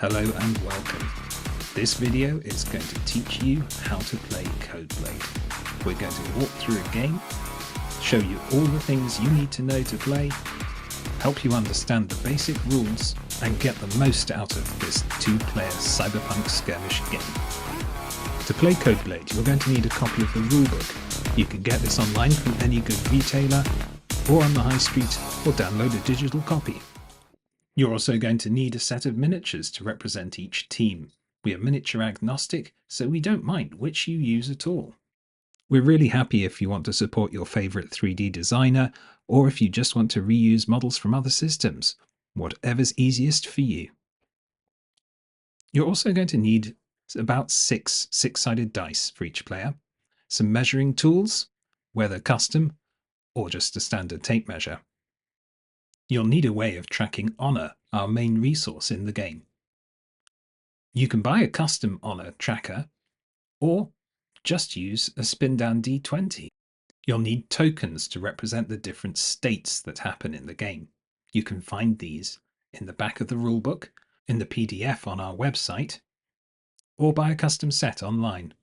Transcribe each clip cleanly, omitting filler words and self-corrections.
Hello and welcome. This video is going to teach you how to play CodeBlade. We're going to walk through a game, show you all the things you need to know to play, help you understand the basic rules, and get the most out of this two-player cyberpunk skirmish game. To play CodeBlade, you're going to need a copy of the rulebook. You can get this online from any good retailer, or on the high street, or download a digital copy. You're also going to need a set of miniatures to represent each team. We are miniature agnostic, so we don't mind which you use at all. We're really happy if you want to support your favourite 3D designer, or if you just want to reuse models from other systems. Whatever's easiest for you. You're also going to need about six-sided dice for each player, some measuring tools, whether custom or just a standard tape measure. You'll need a way of tracking Honor, our main resource in the game. You can buy a custom Honor tracker, or just use a spin-down D20. You'll need tokens to represent the different states that happen in the game. You can find these in the back of the rulebook, in the PDF on our website, or buy a custom set online.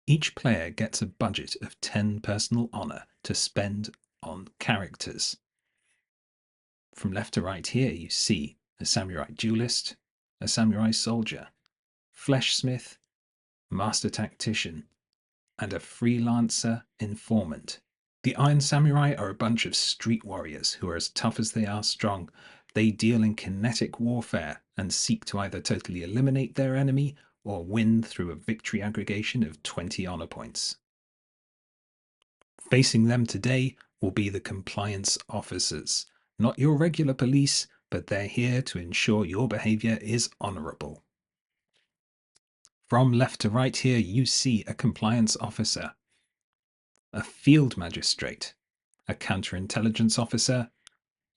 Each player gets a budget of 10 personal Honor to spend on characters. From left to right here you see a samurai duelist, a samurai soldier, fleshsmith, master tactician, and a freelancer informant. The Iron Samurai are a bunch of street warriors who are as tough as they are strong. They deal in kinetic warfare and seek to either totally eliminate their enemy or win through a victory aggregation of 20 honor points. Facing them today will be the compliance officers. Not your regular police, but they're here to ensure your behavior is honorable. From left to right here, you see a compliance officer, a field magistrate, a counterintelligence officer,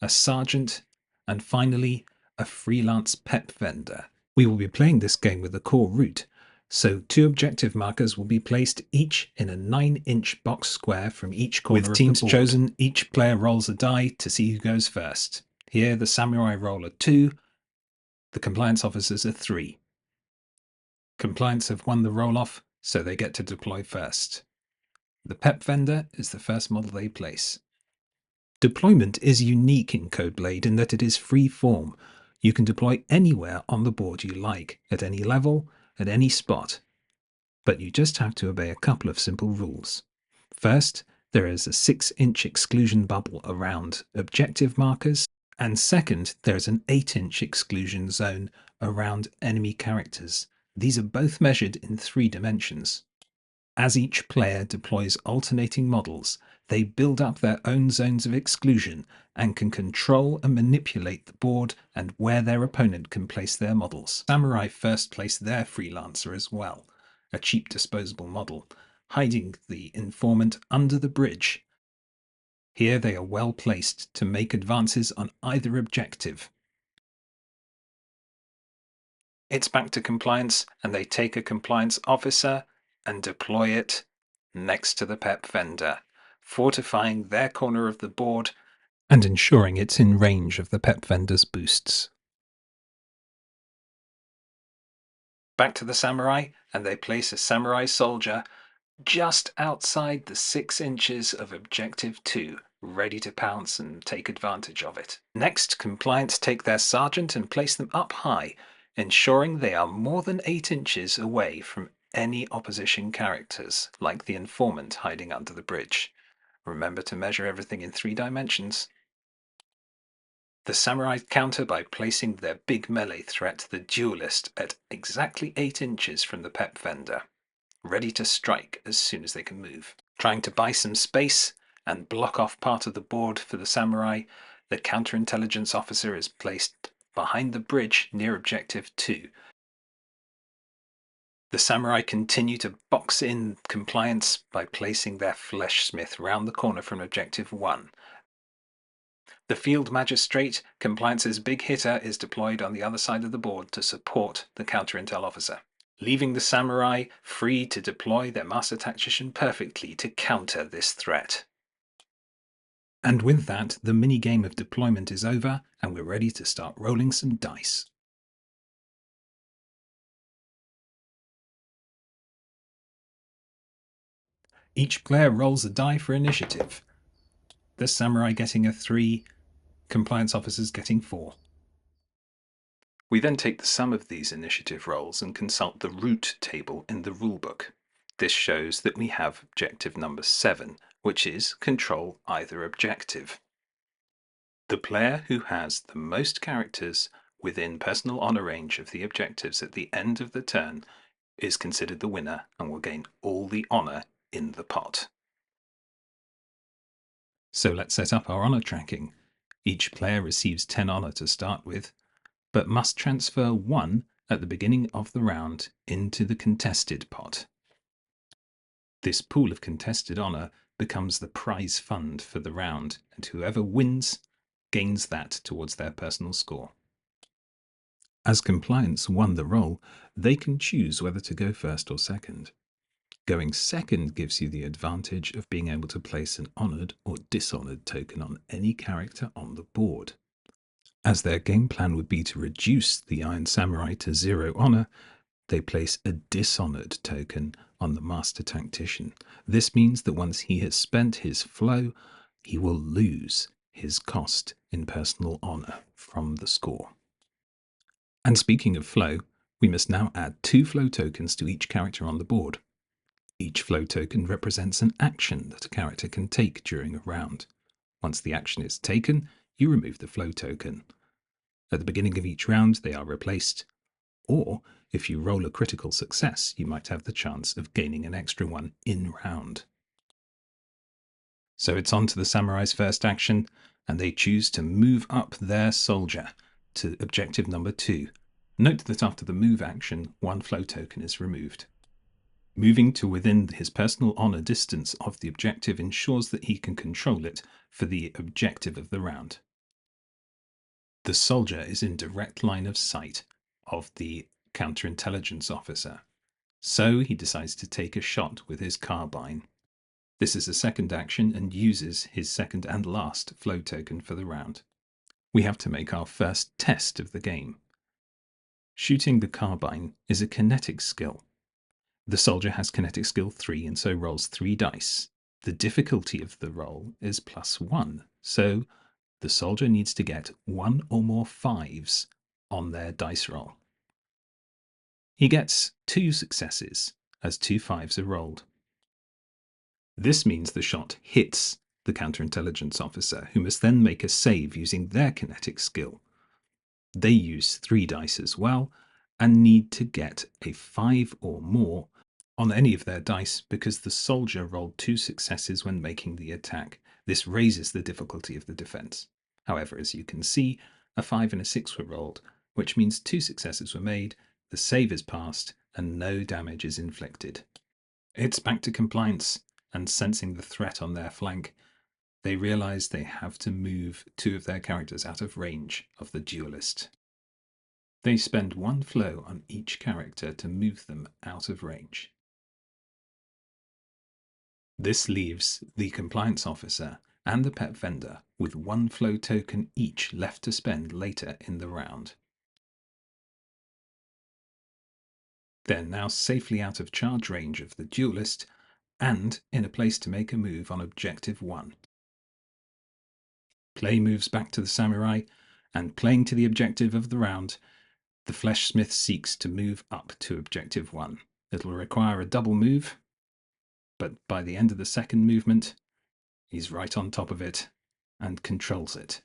a sergeant, and finally, a freelance pep vendor. We will be playing this game with the core route, so 2 objective markers will be placed each in a 9-inch box square from each corner of the board. With teams chosen, each player rolls a die to see who goes first. Here, the samurai roll a 2, the compliance officers a 3. Compliance have won the roll-off, so they get to deploy first. The pep vendor is the first model they place. Deployment is unique in CodeBlade in that it is free form. You can deploy anywhere on the board you like, at any level, at any spot. But you just have to obey a couple of simple rules. First, there is a 6-inch exclusion bubble around objective markers, and second, there is an 8-inch exclusion zone around enemy characters. These are both measured in 3 dimensions. As each player deploys alternating models, they build up their own zones of exclusion and can control and manipulate the board and where their opponent can place their models. Samurai first place their freelancer as well, a cheap disposable model, hiding the informant under the bridge. Here they are well placed to make advances on either objective. It's back to compliance, and they take a compliance officer and deploy it next to the pep vendor, fortifying their corner of the board and ensuring it's in range of the pep vendor's boosts. Back to the samurai, and they place a samurai soldier just outside the 6 inches of objective 2, ready to pounce and take advantage of it. Next, compliance take their sergeant and place them up high, ensuring they are more than 8 inches away from any opposition characters, like the informant hiding under the bridge. Remember to measure everything in 3 dimensions. The samurai counter by placing their big melee threat, the duelist, at exactly 8 inches from the pep vendor, ready to strike as soon as they can move. Trying to buy some space and block off part of the board for the samurai, the counterintelligence officer is placed behind the bridge near objective 2. The samurai continue to box in compliance by placing their fleshsmith round the corner from objective 1. The field magistrate, compliance's big hitter, is deployed on the other side of the board to support the counterintel officer, leaving the samurai free to deploy their master tactician perfectly to counter this threat. And with that, the mini-game of deployment is over, and we're ready to start rolling some dice. Each player rolls a die for initiative. The samurai getting a 3, compliance officers getting 4. We then take the sum of these initiative rolls and consult the root table in the rulebook. This shows that we have objective number 7, which is control either objective. The player who has the most characters within personal honor range of the objectives at the end of the turn is considered the winner and will gain all the honor in the pot. So let's set up our honor tracking. Each player receives 10 honor to start with, but must transfer 1 at the beginning of the round into the contested pot. This pool of contested honor becomes the prize fund for the round, and whoever wins gains that towards their personal score. As compliance won the roll, they can choose whether to go first or second. Going second gives you the advantage of being able to place an honoured or dishonoured token on any character on the board. As their game plan would be to reduce the Iron Samurai to 0 honour, they place a dishonoured token on the Master Tactician. This means that once he has spent his flow, he will lose his cost in personal honour from the score. And speaking of flow, we must now add 2 flow tokens to each character on the board. Each flow token represents an action that a character can take during a round. Once the action is taken, you remove the flow token. At the beginning of each round, they are replaced, or if you roll a critical success, you might have the chance of gaining an extra one in round. So it's on to the samurai's first action, and they choose to move up their soldier to objective number 2. Note that after the move action, 1 flow token is removed. Moving to within his personal honor distance of the objective ensures that he can control it for the objective of the round. The soldier is in direct line of sight of the counterintelligence officer, so he decides to take a shot with his carbine. This is a second action and uses his second and last flow token for the round. We have to make our first test of the game. Shooting the carbine is a kinetic skill. The soldier has kinetic skill 3 and so rolls 3 dice. The difficulty of the roll is +1, so the soldier needs to get 1 or more 5s on their dice roll. He gets 2 successes as 2 5s are rolled. This means the shot hits the counterintelligence officer, who must then make a save using their kinetic skill. They use 3 dice as well and need to get a 5 or more on any of their dice because the soldier rolled 2 successes when making the attack. This raises the difficulty of the defense. However, as you can see, a 5 and a 6 were rolled, which means 2 successes were made, the save is passed, and no damage is inflicted. It's back to compliance, and sensing the threat on their flank, they realize they have to move 2 of their characters out of range of the duelist. They spend 1 flow on each character to move them out of range. This leaves the compliance officer and the pet vendor with 1 flow token each left to spend later in the round. They're now safely out of charge range of the duelist and in a place to make a move on objective 1. Play moves back to the samurai, and playing to the objective of the round, the fleshsmith seeks to move up to objective 1. It'll require a double move, but by the end of the second movement, he's right on top of it and controls it.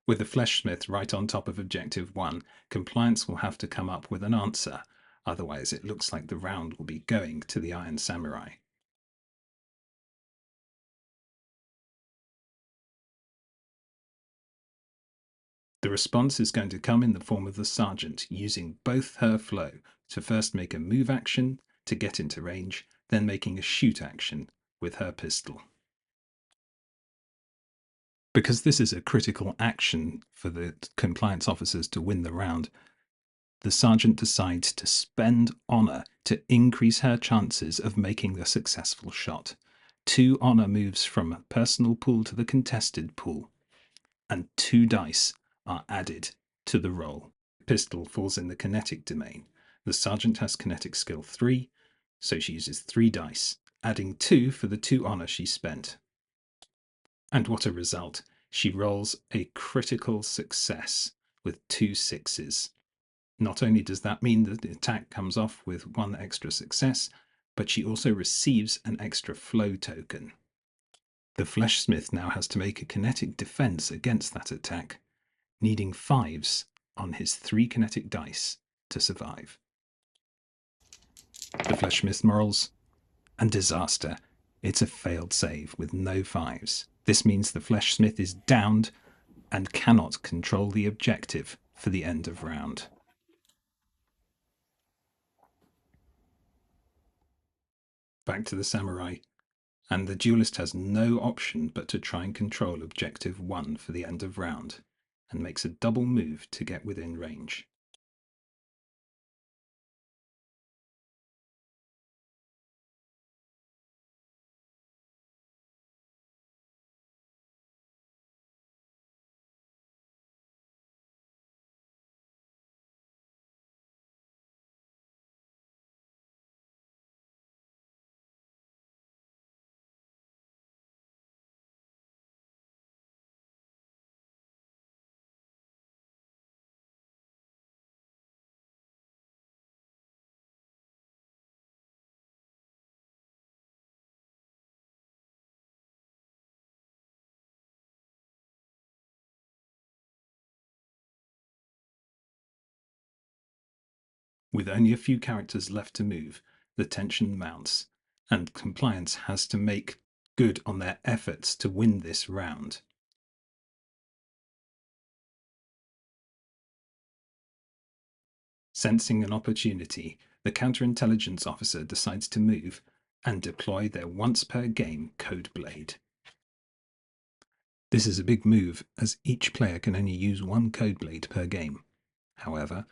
With the fleshsmith right on top of objective 1, compliance will have to come up with an answer, otherwise it looks like the round will be going to the Iron Samurai. The response is going to come in the form of the sergeant using both her flow to first make a move action to get into range, then making a shoot action with her pistol. Because this is a critical action for the compliance officers to win the round, the sergeant decides to spend honour to increase her chances of making the successful shot. 2 honour moves from a personal pool to the contested pool, and 2 dice are added to the roll. Pistol falls in the kinetic domain. The sergeant has kinetic skill 3, so she uses 3 dice, adding 2 for the 2 honour she spent. And what a result! She rolls a critical success with 2 sixes. Not only does that mean that the attack comes off with 1 extra success, but she also receives an extra flow token. The Fleshsmith now has to make a kinetic defense against that attack, needing 5s on his 3 kinetic dice to survive. The Fleshsmith rolls, and disaster. It's a failed save with no 5s. This means the Fleshsmith is downed and cannot control the objective for the end of round. Back to the samurai, and the duelist has no option but to try and control objective 1 for the end of round, and makes a double move to get within range. With only a few characters left to move, the tension mounts, and Compliance has to make good on their efforts to win this round. Sensing an opportunity, the counterintelligence officer decides to move and deploy their once-per-game CodeBlade. This is a big move, as each player can only use 1 CodeBlade per game. However,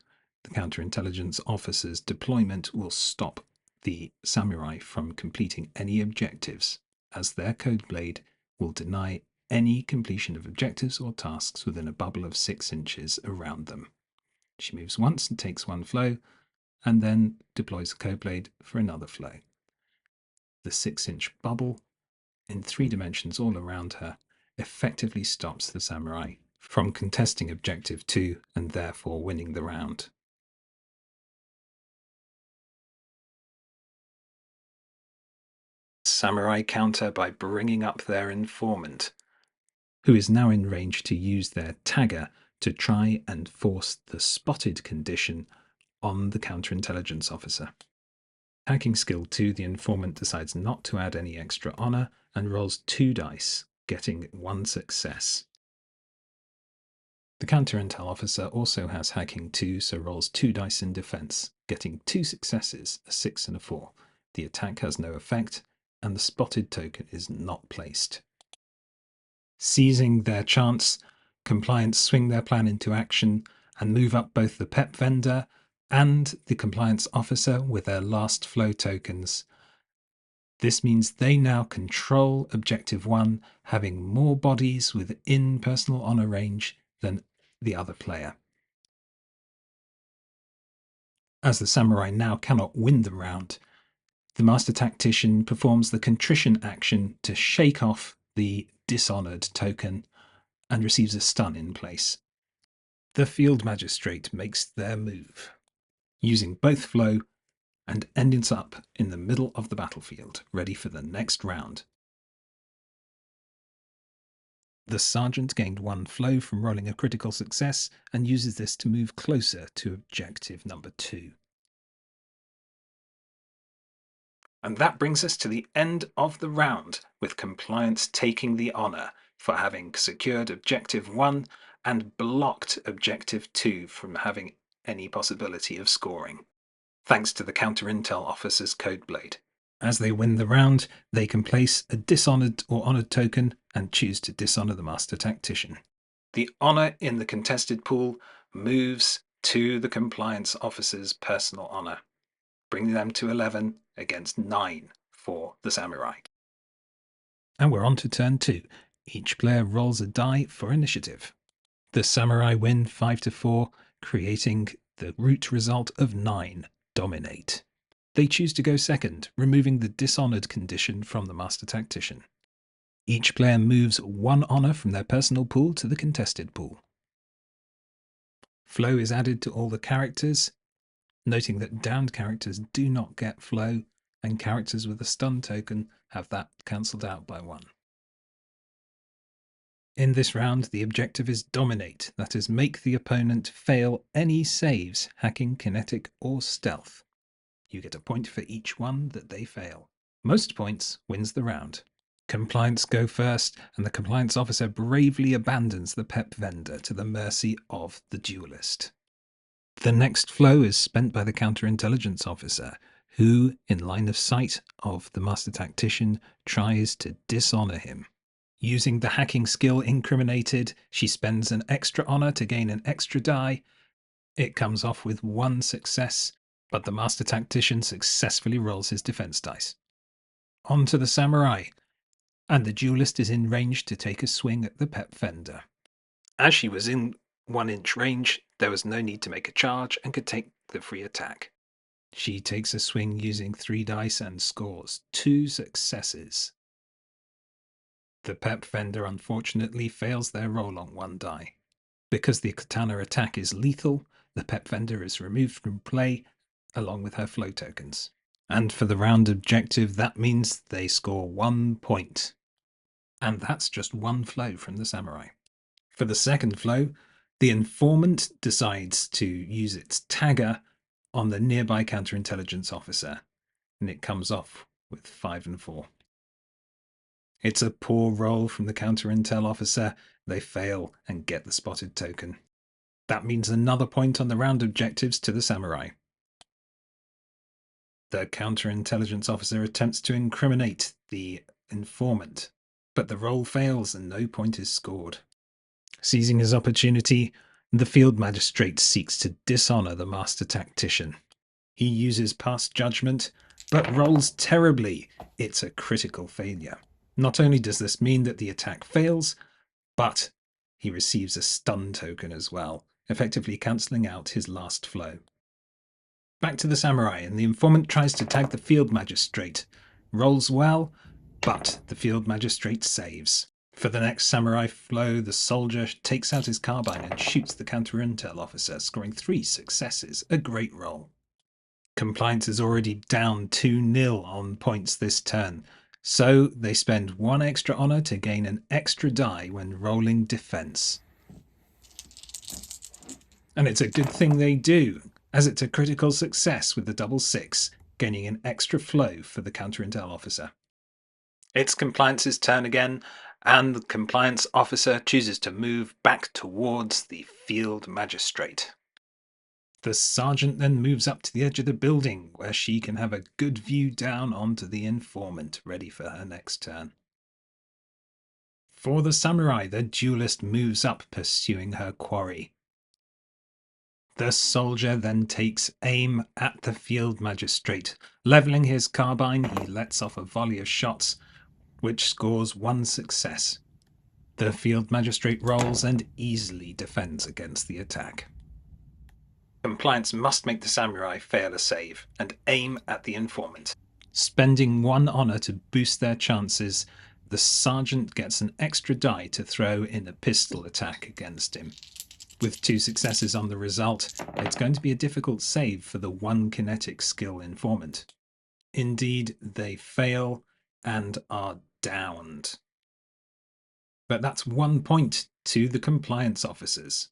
the counterintelligence officer's deployment will stop the samurai from completing any objectives, as their CodeBlade will deny any completion of objectives or tasks within a bubble of 6 inches around them. She moves once and takes 1 flow, and then deploys the CodeBlade for another flow. The 6-inch bubble, in 3 dimensions all around her, effectively stops the samurai from contesting objective 2 and therefore winning the round. Samurai counter by bringing up their informant, who is now in range to use their tagger to try and force the spotted condition on the counterintelligence officer. Hacking skill 2, the informant decides not to add any extra honour and rolls 2 dice, getting 1 success. The counterintel officer also has hacking 2, so rolls 2 dice in defense, getting 2 successes, a 6 and a 4. The attack has no effect, and the spotted token is not placed. Seizing their chance, Compliance swing their plan into action and move up both the PEP vendor and the compliance officer with their last flow tokens. This means they now control Objective 1, having more bodies within personal honour range than the other player. As the samurai now cannot win the round, the Master Tactician performs the contrition action to shake off the dishonoured token and receives a stun in place. The Field Magistrate makes their move, using both flow, and ends up in the middle of the battlefield, ready for the next round. The Sergeant gained 1 flow from rolling a critical success and uses this to move closer to objective number 2. And that brings us to the end of the round, with Compliance taking the honour for having secured Objective 1 and blocked Objective 2 from having any possibility of scoring, thanks to the Counter-Intel officer's CodeBlade. As they win the round, they can place a dishonoured or honoured token and choose to dishonour the Master Tactician. The honour in the contested pool moves to the compliance officer's personal honor, bringing them to 11 against 9 for the samurai. And we're on to turn 2. Each player rolls a die for initiative. The samurai win 5-4, creating the root result of 9, dominate. They choose to go second, removing the dishonored condition from the master tactician. Each player moves 1 honor from their personal pool to the contested pool. Flow is added to all the characters, noting that downed characters do not get flow, and characters with a stun token have that cancelled out by 1. In this round, the objective is dominate, that is, make the opponent fail any saves, hacking, kinetic, or stealth. You get a point for each one that they fail. Most points wins the round. Compliance go first, and the compliance officer bravely abandons the PEP vendor to the mercy of the duelist. The next flow is spent by the counterintelligence officer, who, in line of sight of the master tactician, tries to dishonor him. Using the hacking skill incriminated, she spends an extra honor to gain an extra die. It comes off with 1 success, but the master tactician successfully rolls his defense dice. On to the samurai, and the duelist is in range to take a swing at the PEP vendor. As she was in 1-inch range, there was no need to make a charge and could take the free attack. She takes a swing using 3 dice and scores 2 successes. The PEP vendor unfortunately fails their roll on 1 die. Because the katana attack is lethal, the PEP vendor is removed from play along with her flow tokens. And for the round objective, that means they score 1 point. And that's just 1 flow from the samurai. For the second flow, the informant decides to use its tagger on the nearby counterintelligence officer, and it comes off with 5 and 4. It's a poor roll from the counterintel officer. They fail and get the spotted token. That means another point on the round objectives to the samurai. The counterintelligence officer attempts to incriminate the informant, but the roll fails and no point is scored. Seizing his opportunity, the field magistrate seeks to dishonor the master tactician. He uses past judgment, but rolls terribly. It's a critical failure. Not only does this mean that the attack fails, but he receives a stun token as well, effectively cancelling out his last flow. Back to the samurai, and the informant tries to tag the field magistrate. Rolls well, but the field magistrate saves. For the next samurai flow, the soldier takes out his carbine and shoots the counterintel officer, scoring 3 successes. A great roll. Compliance is already down 2-0 on points this turn, so they spend 1 extra honor to gain an extra die when rolling defense. And it's a good thing they do, as it's a critical success with the double 6, gaining an extra flow for the counterintel officer. It's Compliance's turn again, and the compliance officer chooses to move back towards the field magistrate. The sergeant then moves up to the edge of the building, where she can have a good view down onto the informant, ready for her next turn. For the samurai, the duelist moves up, pursuing her quarry. The soldier then takes aim at the field magistrate. Levelling his carbine, he lets off a volley of shots, which scores 1 success. The field magistrate rolls and easily defends against the attack. Compliance must make the samurai fail a save and aim at the informant. Spending 1 honor to boost their chances, the sergeant gets an extra die to throw in a pistol attack against him. With 2 successes on the result, it's going to be a difficult save for the 1 kinetic skill informant. Indeed, they fail and are downed. But that's 1 point to the compliance officers.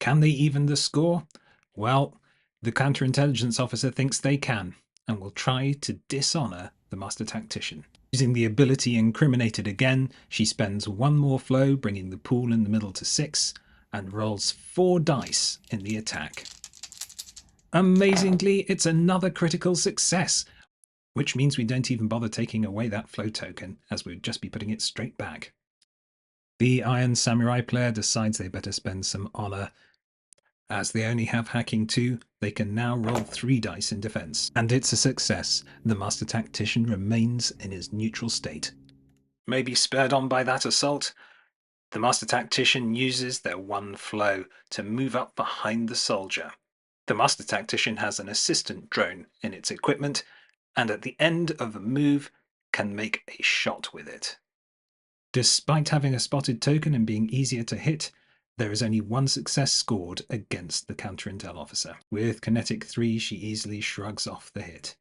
Can they even the score? Well, the counterintelligence officer thinks they can, and will try to dishonor the master tactician. Using the ability incriminated again, she spends 1 more flow, bringing the pool in the middle to 6, and rolls 4 dice in the attack. Amazingly, it's another critical success, which means we don't even bother taking away that flow token, as we'd just be putting it straight back. The Iron Samurai player decides they better spend some honor, As they only have hacking 2, they can now roll 3 dice in defense. And it's a success. The Master Tactician remains in his neutral state. Maybe spurred on by that assault, the Master Tactician uses their 1 flow to move up behind the soldier. The Master Tactician has an assistant drone in its equipment, and at the end of a move can make a shot with it. Despite having a spotted token and being easier to hit, there is only 1 success scored against the counter-intel officer. With Kinetic 3, she easily shrugs off the hit.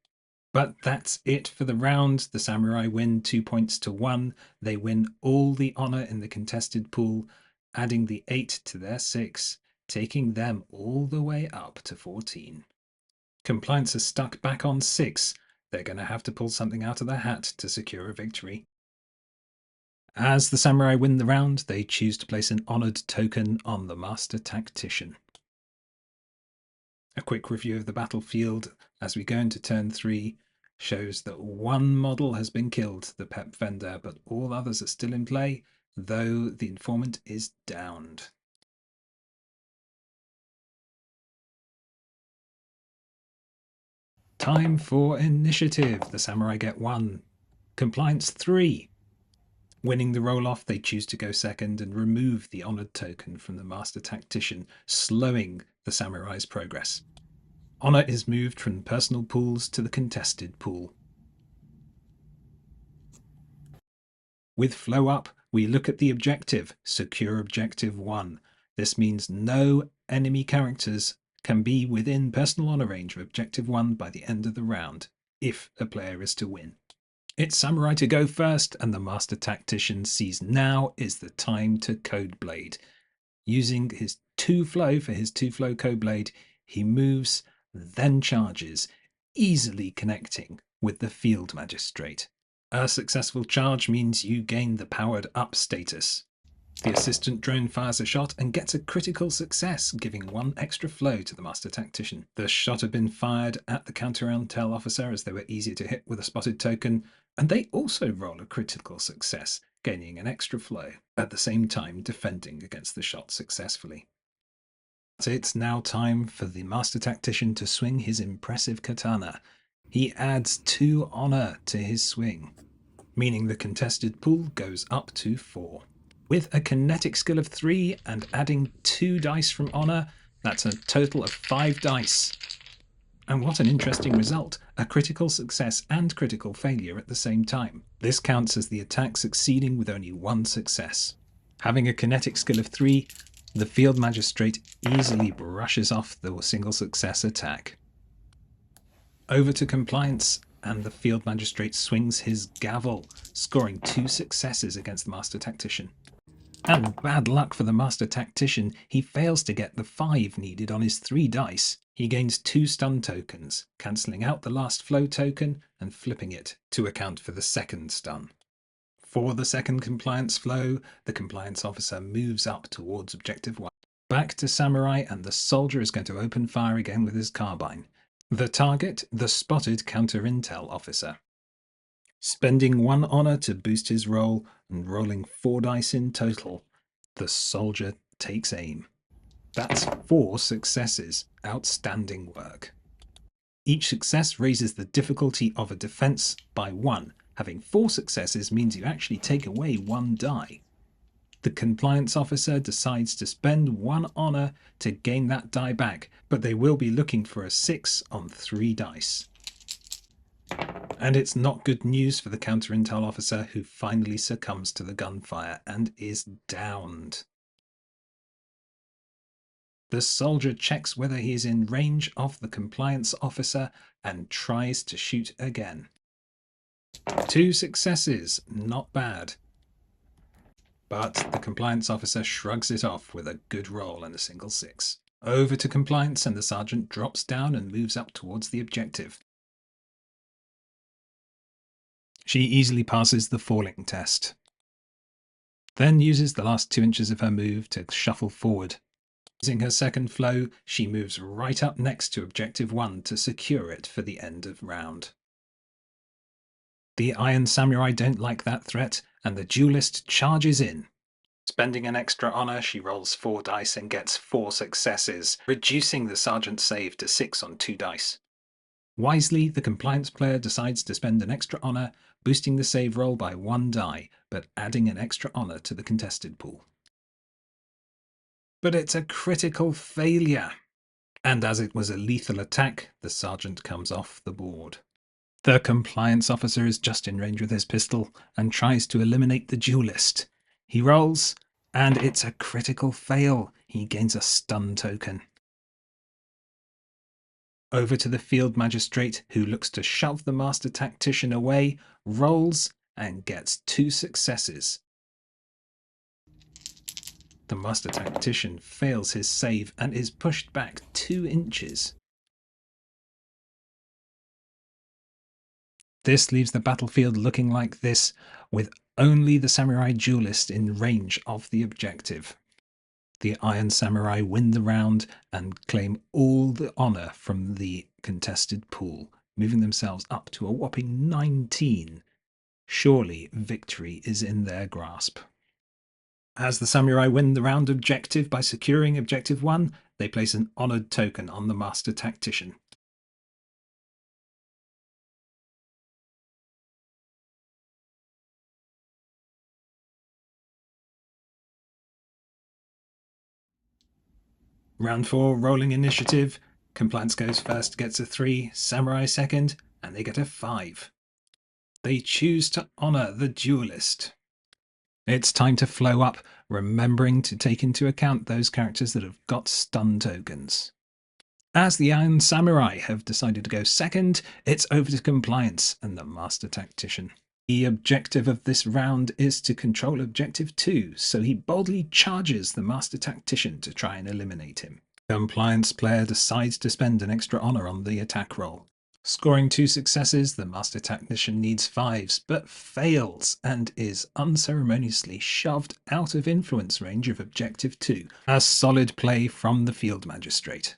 But that's it for the round. The samurai win 2 points to 1. They win all the honor in the contested pool, adding the 8 to their 6, taking them all the way up to 14. Compliance is stuck back on 6. They're going to have to pull something out of their hat to secure a victory. As the samurai win the round, they choose to place an honored token on the Master Tactician. A quick review of the battlefield as we go into turn 3 shows that 1 model has been killed, the Pep Vendor, but all others are still in play, though the informant is downed. Time for initiative. The samurai get 1. Compliance 3. Winning the roll-off, they choose to go second and remove the honoured token from the Master Tactician, slowing the samurai's progress. Honour is moved from personal pools to the contested pool. With flow up, we look at the objective, secure objective 1. This means no enemy characters can be within personal honour range of objective 1 by the end of the round, if a player is to win. It's samurai to go first, and the Master Tactician sees now is the time to CodeBlade. Using his 2 flow for his 2 flow CodeBlade, he moves, then charges, easily connecting with the Field Magistrate. A successful charge means you gain the powered up status. The assistant drone fires a shot and gets a critical success, giving 1 extra flow to the Master Tactician. The shot had been fired at the counter-intel officer as they were easier to hit with a spotted token, and they also roll a critical success, gaining an extra flow, at the same time defending against the shot successfully. It's now time for the Master Tactician to swing his impressive katana. He adds 2 honor to his swing, meaning the contested pool goes up to 4. With a kinetic skill of 3 and adding 2 dice from honor, that's a total of 5 dice. And what an interesting result, a critical success and critical failure at the same time. This counts as the attack succeeding with only 1 success. Having a kinetic skill of 3, the Field Magistrate easily brushes off the single success attack. Over to compliance, and the Field Magistrate swings his gavel, scoring 2 successes against the Master Tactician. And bad luck for the Master Tactician, he fails to get the 5 needed on his 3 dice. He gains 2 stun tokens, cancelling out the last flow token and flipping it to account for the second stun. For the second compliance flow, the compliance officer moves up towards objective 1. Back to samurai, and the soldier is going to open fire again with his carbine. The target, the spotted counter-intel officer. Spending 1 honor to boost his roll and rolling 4 dice in total, the soldier takes aim. That's 4 successes. Outstanding work. Each success raises the difficulty of a defense by 1. Having 4 successes means you actually take away 1 die. The compliance officer decides to spend 1 honor to gain that die back, but they will be looking for a 6 on 3 dice. And it's not good news for the counter-intel officer, who finally succumbs to the gunfire and is downed. The soldier checks whether he is in range of the compliance officer and tries to shoot again. 2 successes, not bad. But the compliance officer shrugs it off with a good roll and a single 6. Over to compliance, and the sergeant drops down and moves up towards the objective. She easily passes the falling test, then uses the last 2 inches of her move to shuffle forward. Using her second flow, she moves right up next to objective 1 to secure it for the end of round. The Iron Samurai don't like that threat, and the duelist charges in. Spending an extra honour, she rolls 4 dice and gets 4 successes, reducing the sergeant's save to 6 on 2 dice. Wisely, the compliance player decides to spend an extra honour, boosting the save roll by 1 die, but adding an extra honour to the contested pool. But it's a critical failure. And as it was a lethal attack, the sergeant comes off the board. The compliance officer is just in range with his pistol and tries to eliminate the duelist. He rolls, and it's a critical fail. He gains a stun token. Over to the field magistrate, who looks to shove the master tactician away, rolls, and gets 2 successes. The master tactician fails his save and is pushed back 2 inches. This leaves the battlefield looking like this, with only the samurai duelist in range of the objective. The Iron Samurai win the round and claim all the honour from the contested pool, moving themselves up to a whopping 19. Surely victory is in their grasp. As the samurai win the round objective by securing objective 1, they place an honoured token on the master tactician. Round 4, rolling initiative. Compliance goes first, gets a 3, samurai second, and they get a 5. They choose to honour the duelist. It's time to flow up, remembering to take into account those characters that have got stun tokens. As the Iron Samurai have decided to go second, it's over to Compliance and the Master Tactician. The objective of this round is to control Objective 2, so he boldly charges the Master Tactician to try and eliminate him. The Compliance player decides to spend an extra honour on the attack roll. Scoring 2 successes, the Master Tactician needs 5s, but fails and is unceremoniously shoved out of influence range of Objective 2. A solid play from the Field Magistrate.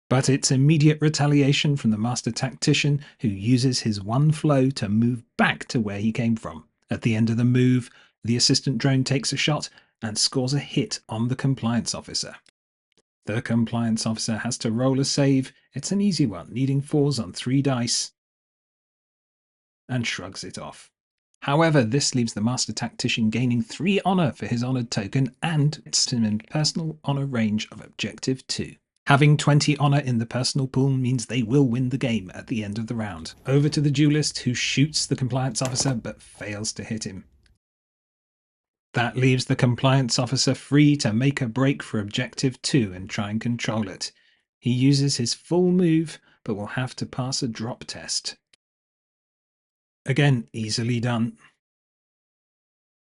But it's immediate retaliation from the Master Tactician, who uses his 1 flow to move back to where he came from. At the end of the move, the assistant drone takes a shot and scores a hit on the Compliance Officer. The Compliance Officer has to roll a save. It's an easy one, needing 4s on 3 dice, and shrugs it off. However, this leaves the Master Tactician gaining 3 honour for his honoured token, and it's in personal honour range of Objective 2. Having 20 honour in the personal pool means they will win the game at the end of the round. Over to the duelist, who shoots the Compliance Officer but fails to hit him. That leaves the Compliance Officer free to make a break for Objective 2 and try and control it. He uses his full move, but will have to pass a drop test. Again, easily done.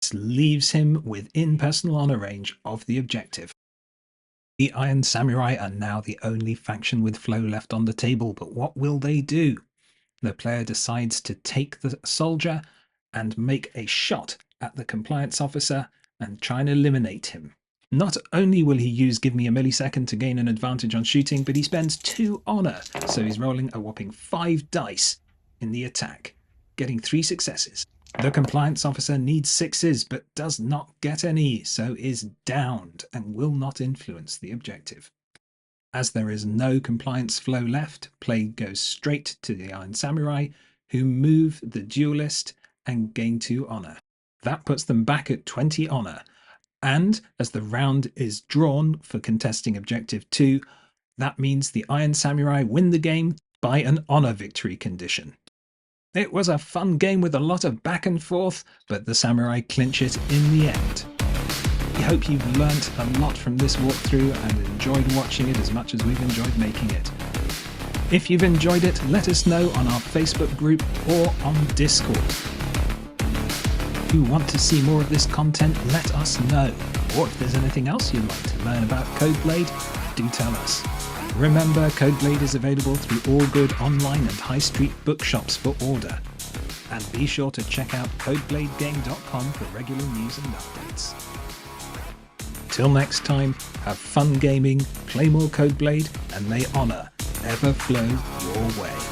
This leaves him within personal honour range of the objective. The Iron Samurai are now the only faction with flow left on the table, but what will they do? The player decides to take the soldier and make a shot at the Compliance Officer and try and eliminate him. Not only will he use Give Me a Millisecond to gain an advantage on shooting, but he spends 2 honour, so he's rolling a whopping 5 dice in the attack, getting 3 successes. The Compliance Officer needs 6s, but does not get any, so is downed and will not influence the objective. As there is no compliance flow left, play goes straight to the Iron Samurai, who move the duelist and gain 2 honour. That puts them back at 20 honour, and as the round is drawn for contesting Objective 2, that means the Iron Samurai win the game by an honour victory condition. It was a fun game with a lot of back and forth, but the Samurai clinch it in the end. We hope you've learnt a lot from this walkthrough and enjoyed watching it as much as we've enjoyed making it. If you've enjoyed it, let us know on our Facebook group or on Discord. If you want to see more of this content, let us know. Or if there's anything else you'd like to learn about CodeBlade, do tell us. Remember, CodeBlade is available through all good online and high street bookshops for order. And be sure to check out CodeBladeGame.com for regular news and updates. Till next time, have fun gaming, play more CodeBlade, and may honour ever flow your way.